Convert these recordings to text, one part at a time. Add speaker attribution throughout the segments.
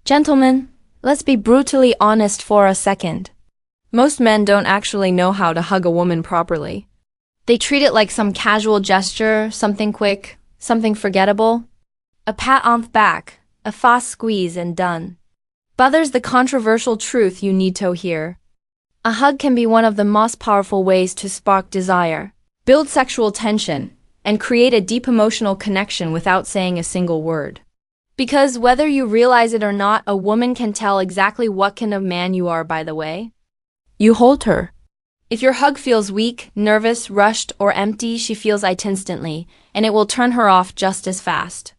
Speaker 1: Gentlemen, let's be brutally honest for a second. Most men don't actually know how to hug a woman properly. They treat it like some casual gesture, something quick, something forgettable. A pat on the back, a fast squeeze and done. But there's the controversial truth you need to hear. A hug can be one of the most powerful ways to spark desire, build sexual tension, and create a deep emotional connection without saying a single word. Because whether you realize it or not, a woman can tell exactly what kind of man you are by the way you hold her. If your hug feels weak, nervous, rushed, or empty, she feels it instantly, and it will turn her off just as fast.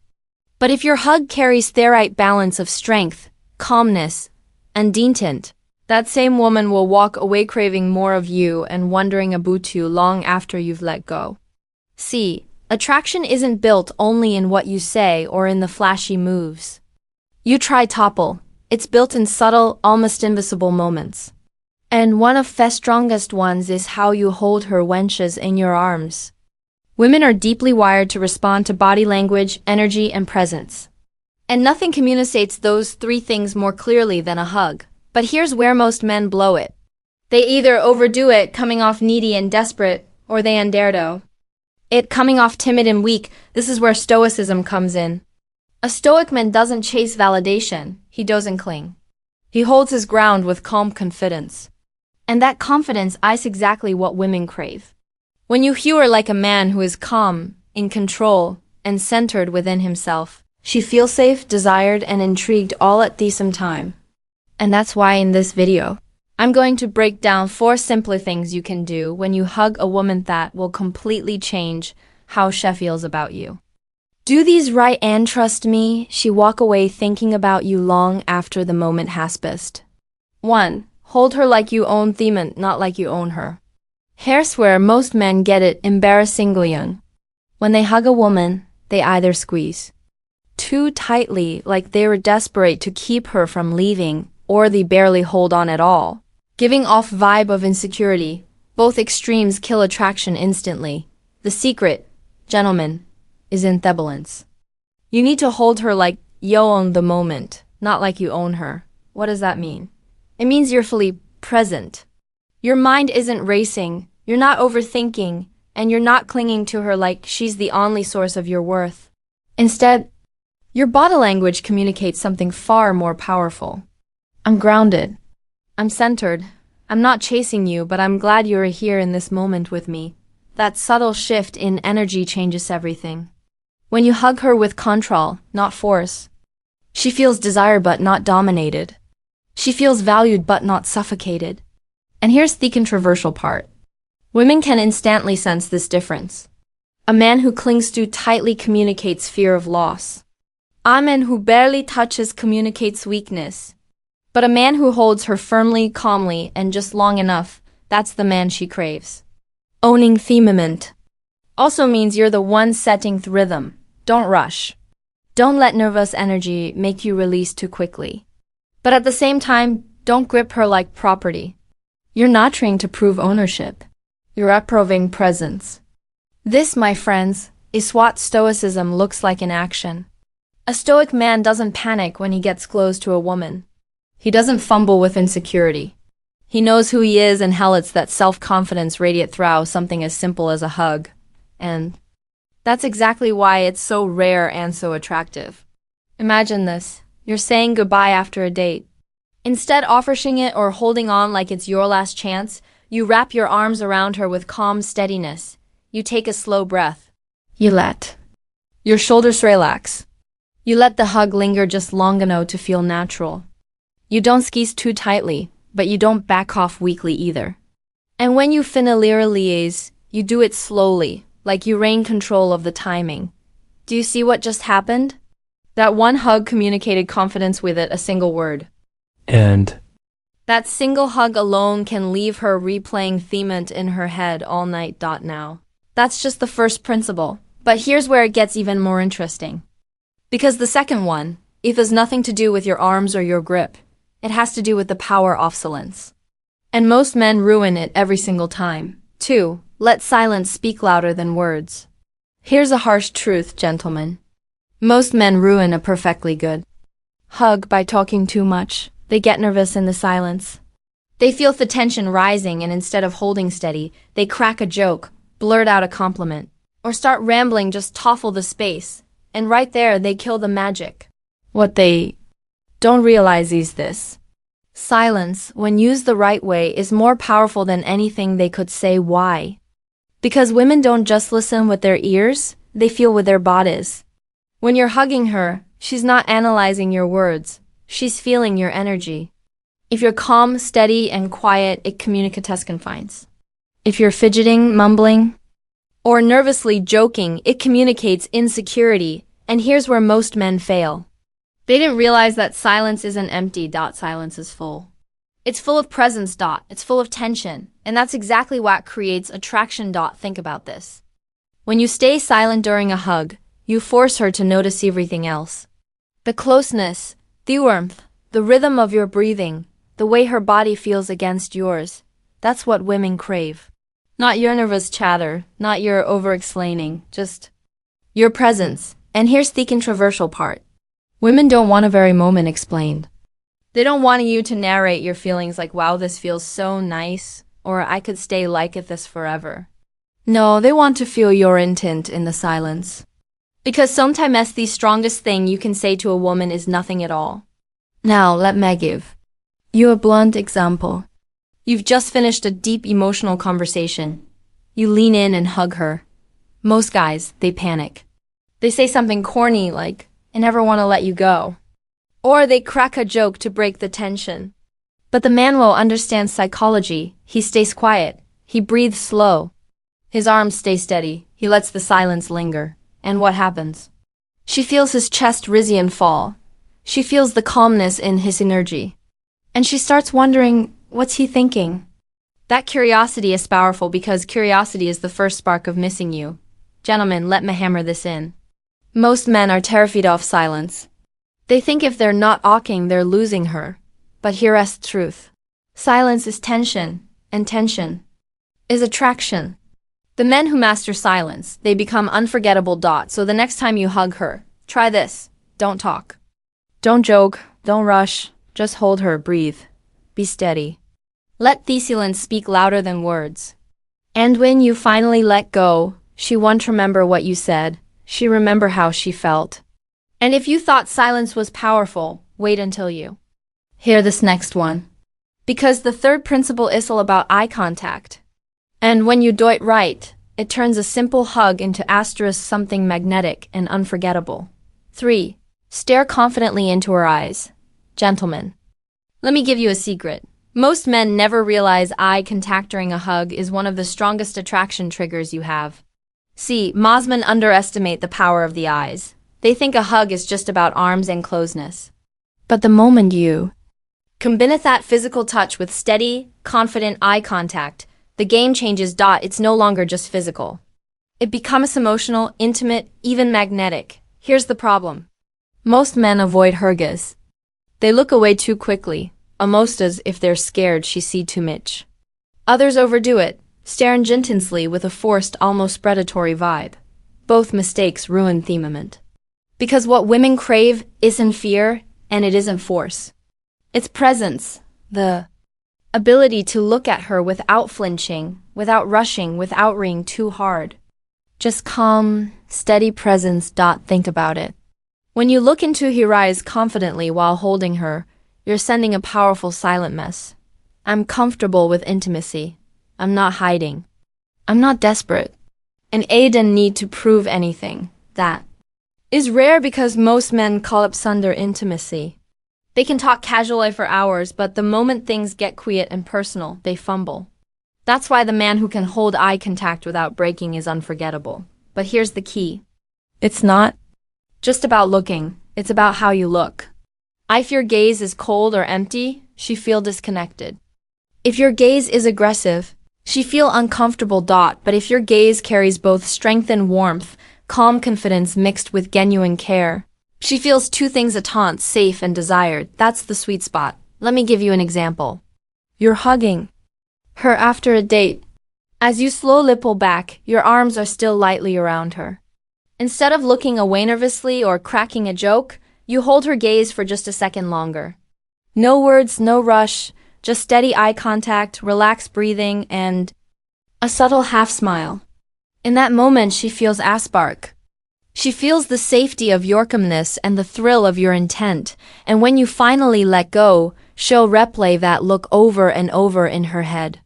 Speaker 1: But if your hug carries the right balance of strength, calmness, and intent, that same woman will walk away craving more of you and wondering about you long after you've let go. See, attraction isn't built only in what you say or in the flashy moves you try topple. It's built in subtle, almost invisible moments. And one of the strongest ones is how you hold her when she's in your arms. Women are deeply wired to respond to body language, energy, and presence. And nothing communicates those three things more clearly than a hug. But here's where most men blow it. They either overdo it, coming off needy and desperate, or they underdo it, coming off timid and weak. This is where stoicism comes in. A stoic man doesn't chase validation, he doesn't cling. He holds his ground with calm confidence. And that confidence is exactly what women crave. When you hear her like a man who is calm, in control, and centered within himself, she feels safe, desired, and intrigued all at the same time. And that's why in this video, I'm going to break down 4 simple things you can do when you hug a woman that will completely change how she feels about you. Do these right and trust me, she walk away thinking about you long after the moment has passed. 1. Hold her like you own them, not like you own her. Here's where most men get it embarrassingly young. When they hug a woman, they either squeeze too tightly, like they were desperate to keep her from leaving, or they barely hold on at all, giving off vibe of insecurity. Both extremes kill attraction instantly. The secret, gentlemen, is in balance. You need to hold her like you own the moment, not like you own her. What does that mean? It means you're fully present. Your mind isn't racing, you're not overthinking, and you're not clinging to her like she's the only source of your worth. Instead, your body language communicates something far more powerful. I'm grounded. I'm centered. I'm not chasing you, but I'm glad you're here in this moment with me. That subtle shift in energy changes everything. When you hug her with control, not force, she feels desired but not dominated. She feels valued but not suffocated. And here's the controversial part. Women can instantly sense this difference. A man who clings too tightly communicates fear of loss. A man who barely touches communicates weakness. But a man who holds her firmly, calmly, and just long enough, that's the man she craves. Owning the moment also means you're the one setting the rhythm. Don't rush. Don't let nervous energy make you release too quickly. But at the same time, don't grip her like property. You're not trying to prove ownership. You're approving presence. This, my friends, is what stoicism looks like in action. A stoic man doesn't panic when he gets close to a woman. He doesn't fumble with insecurity. He knows who he is and how lets that self-confidence radiate through something as simple as a hug. And that's exactly why it's so rare and so attractive. Imagine this. You're saying goodbye after a date. Instead of offering it or holding on like it's your last chance, you wrap your arms around her with calm steadiness. You take a slow breath. You let your shoulders relax. You let the hug linger just long enough to feel natural. You don't squeeze too tightly, but you don't back off weakly either. And when you finally release, you do it slowly, like you rein control of the timing. Do you see what just happened? That one hug communicated confidence with it, a single word.
Speaker 2: And
Speaker 1: that single hug alone can leave her replaying thement in her head all night. Now. That's just the first principle. But here's where it gets even more interesting. Because the second one, it has nothing to do with your arms or your grip. It has to do with the power of silence. And most men ruin it every single time. 2. Let silence speak louder than words. Here's a harsh truth, gentlemen. Most men ruin a perfectly good hug by talking too much. They get nervous in the silence. They feel the tension rising, and instead of holding steady, they crack a joke, blurt out a compliment, or start rambling, just toffle the space. And right there, they kill the magic. What they don't realize is this. Silence, when used the right way, is more powerful than anything they could say. Why? Because women don't just listen with their ears, they feel with their bodies. When you're hugging her, she's not analyzing your words, she's feeling your energy. If you're calm, steady, and quiet, it communicates confines. If you're fidgeting, mumbling, or nervously joking, it communicates insecurity, and here's where most men fail. They didn't realize that silence isn't empty. Silence is full. It's full of presence. It's full of tension, and that's exactly what creates attraction. Think about this. When you stay silent during a hug, you force her to notice everything else. The closeness, the warmth, the rhythm of your breathing, the way her body feels against yours. That's what women crave. Not your nervous chatter, not your over-explaining, just your presence. And here's the controversial part. Women don't want a very moment explained. They don't want you to narrate your feelings like, wow, this feels so nice, or I could stay like this forever. No, they want to feel your intent in the silence. Because sometimes the strongest thing you can say to a woman is nothing at all. Now, let me give you a blunt example. You've just finished a deep emotional conversation. You lean in and hug her. Most guys, they panic. They say something corny like, I never want to let you go. Or they crack a joke to break the tension. But the man will understand psychology. He stays quiet. He breathes slow. His arms stay steady. He lets the silence linger. And what happens? She feels his chest rise and fall. She feels the calmness in his energy. And she starts wondering, what's he thinking? That curiosity is powerful because curiosity is the first spark of missing you. Gentlemen, let me hammer this in. Most men are terrified of silence. They think if they're not talking, they're losing her. But here's the truth. Silence is tension, and tension is attraction. The men who master silence, they become unforgettable. So the next time you hug her, try this. Don't talk. Don't joke. Don't rush. Just hold her, breathe. Be steady. Let the silence speak louder than words. And when you finally let go, she won't remember what you said. She remember how she felt. And if you thought silence was powerful, wait until you hear this next one. Because the third principle is all about eye contact. And when you do it right, it turns a simple hug into something magnetic and unforgettable. 3. Stare confidently into her eyes. Gentlemen, let me give you a secret. Most men never realize eye contact during a hug is one of the strongest attraction triggers you have. See, most men underestimate the power of the eyes. They think a hug is just about arms and closeness. But the moment you combine that physical touch with steady, confident eye contact, the game changes. It's no longer just physical. It becomes emotional, intimate, even magnetic. Here's the problem. Most men avoid hugs. They look away too quickly, almost as if they're scared she see too much. Others overdo it, staring intensely with a forced, almost predatory vibe. Both mistakes ruin the moment. Because what women crave isn't fear, and it isn't force. It's presence, the ability to look at her without flinching, without rushing, without ring too hard. Just calm, steady presence. Think about it. When you look into her eyes confidently while holding her, you're sending a powerful silent mess. I'm comfortable with intimacy. I'm not hiding. I'm not desperate. And I don't need to prove anything. That is rare because most men collapse under intimacy. They can talk casually for hours, but the moment things get quiet and personal, they fumble. That's why the man who can hold eye contact without breaking is unforgettable. But here's the key. It's not just about looking. It's about how you look. If your gaze is cold or empty, she feel disconnected. If your gaze is aggressive, she feel uncomfortable. But if your gaze carries both strength and warmth, calm confidence mixed with genuine care, she feels two things at once, safe and desired. That's the sweet spot. Let me give you an example. You're hugging her after a date. As you slowly pull back, your arms are still lightly around her. Instead of looking away nervously or cracking a joke, You hold her gaze for just a second longer. No words, no rush, just steady eye contact, relaxed breathing, and a subtle half-smile. In that moment, she feels aspark. She feels the safety of your calmness and the thrill of your intent, and when you finally let go, she'll replay that look over and over in her head.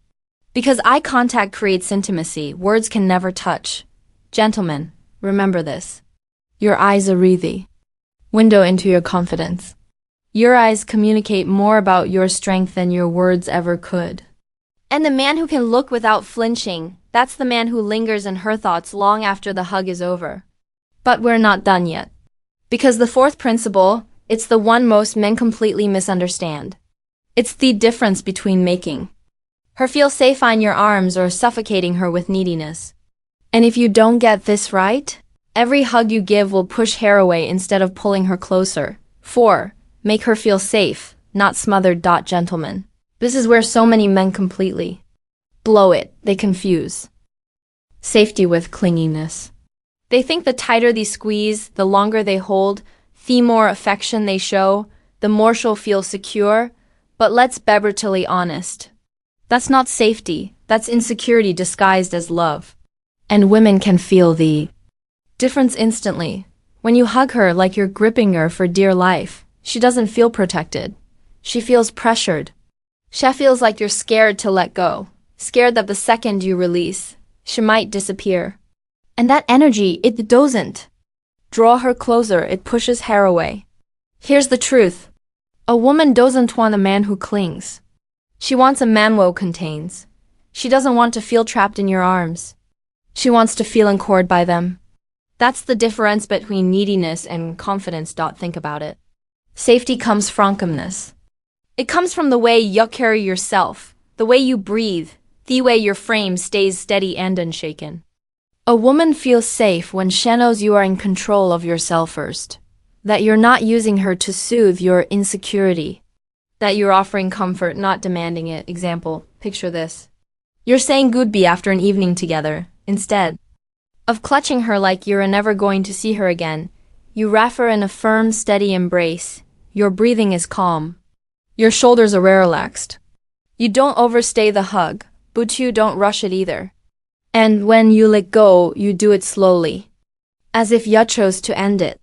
Speaker 1: Because eye contact creates intimacy, words can never touch. Gentlemen, remember this. Your eyes are the window into your confidence. Your eyes communicate more about your strength than your words ever could. And the man who can look without flinching, that's the man who lingers in her thoughts long after the hug is over. But we're not done yet. Because the fourth principle, it's the one most men completely misunderstand. It's the difference between making her feel safe on your arms or suffocating her with neediness. And if you don't get this right, every hug you give will push hair away instead of pulling her closer. 4. Make her feel safe, not smothered. Gentlemen. This is where so many men completely blow it. They confuse safety with clinginess. They think the tighter they squeeze, the longer they hold, the more affection they show, the more she'll feel secure. But let's be brutally honest. That's not safety, that's insecurity disguised as love. And women can feel the difference instantly. When you hug her like you're gripping her for dear life, she doesn't feel protected. She feels pressured. She feels like you're scared to let go, scared that the second you release, she might disappear. And that energy, it doesn't draw her closer, it pushes hair away. Here's the truth. A woman doesn't want a man who clings. She wants a man who contains. She doesn't want to feel trapped in your arms. She wants to feel encored by them. That's the difference between neediness and confidence. Think about it. Safety comes from calmness. It comes from the way you carry yourself, the way you breathe, the way your frame stays steady and unshaken. A woman feels safe when she knows you are in control of yourself first, that you're not using her to soothe your insecurity, that you're offering comfort, not demanding it. Example, picture this. You're saying goodbye after an evening together. Instead of clutching her like you're never going to see her again, you wrap her in a firm, steady embrace. Your breathing is calm. Your shoulders are relaxed. You don't overstay the hug, but you don't rush it either. And when you let go, you do it slowly, as if you chose to end it.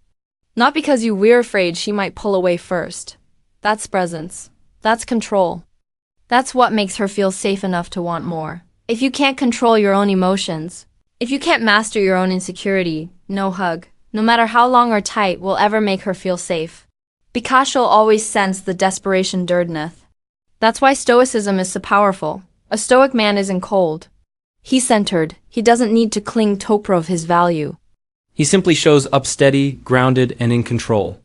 Speaker 1: Not because you were afraid she might pull away first. That's presence. That's control. That's what makes her feel safe enough to want more. If you can't control your own emotions, if you can't master your own insecurity, no hug, no matter how long or tight, will ever make her feel safe. Because she'll always sense the desperation underneath. That's why Stoicism is so powerful. A Stoic man isn't cold. He's centered. He doesn't need to cling to prove his value.
Speaker 2: He simply shows up steady, grounded, and in control.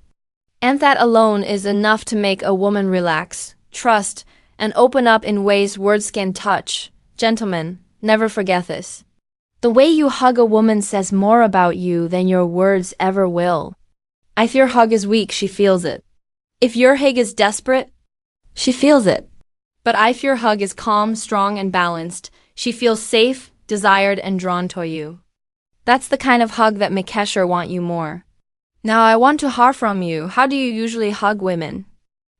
Speaker 1: And that alone is enough to make a woman relax, trust, and open up in ways words can't touch. Gentlemen, never forget this. The way you hug a woman says more about you than your words ever will. If your hug is weak, she feels it. If your hug is desperate, she feels it. But if your hug is calm, strong, and balanced, she feels safe, desired, and drawn to you. That's the kind of hug that makes her want you more. Now I want to hear from you. How do you usually hug women?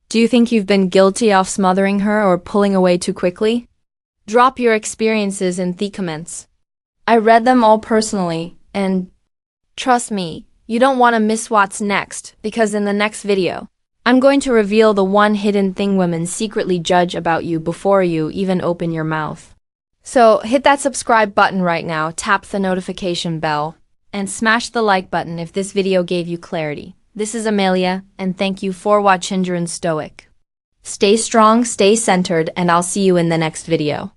Speaker 1: Do you think you've been guilty of smothering her or pulling away too quickly? Drop your experiences in the comments. I read them all personally, and trust me, you don't want to miss what's next, because in the next video, I'm going to reveal the one hidden thing women secretly judge about you before you even open your mouth. So hit that subscribe button right now, tap the notification bell, and smash the like button if this video gave you clarity. This is Amelia, and thank you for watching Stoic. Stay strong, stay centered, and I'll see you in the next video.